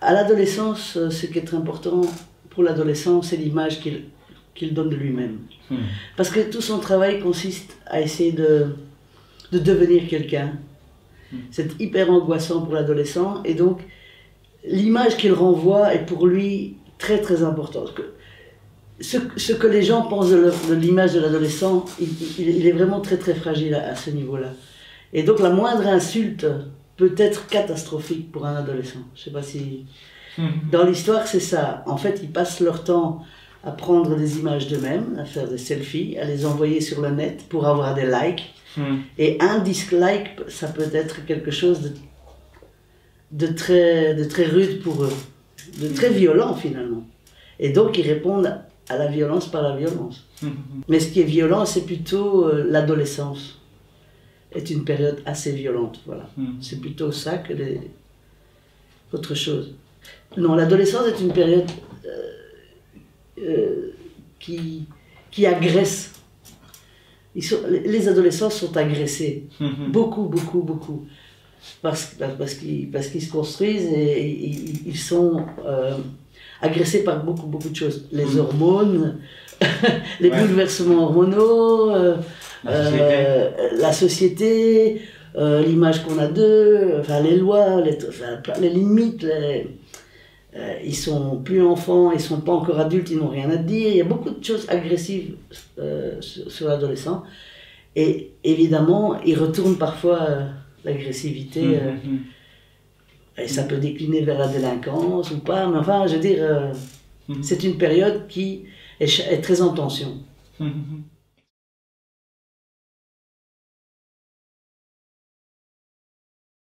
À l'adolescence, ce qui est très important pour l'adolescent, c'est l'image qu'il donne de lui-même. Parce que tout son travail consiste à essayer de devenir quelqu'un. C'est hyper angoissant pour l'adolescent, et donc l'image qu'il renvoie est pour lui très très importante. Ce que les gens pensent de l'image de l'adolescent, il est vraiment très très fragile à ce niveau-là. Et donc la moindre insulte peut être catastrophique pour un adolescent. Je ne sais pas si... Dans l'histoire, c'est ça. En fait, ils passent leur temps à prendre des images d'eux-mêmes, à faire des selfies, à les envoyer sur le net pour avoir des likes. Et un dislike, ça peut être quelque chose de très rude pour eux, de très violent finalement. Et donc ils répondent à la violence par la violence. Mais ce qui est violent, c'est plutôt l'adolescence. Est une période assez violente, voilà. C'est plutôt ça que autre chose. Non, l'adolescence est une période qui agresse. Les adolescents sont agressés, beaucoup. Parce qu'ils se construisent et ils sont agressés par beaucoup de choses. Les hormones, les bouleversements hormonaux, la société, l'image qu'on a d'eux, enfin, les lois, les limites. Ils sont plus enfants, ils sont pas encore adultes, ils n'ont rien à dire. Il y a beaucoup de choses agressives sur l'adolescent. Et évidemment, ils retournent parfois l'agressivité. Et ça peut décliner vers la délinquance ou pas. Mais enfin, je veux dire, c'est une période qui est très en tension.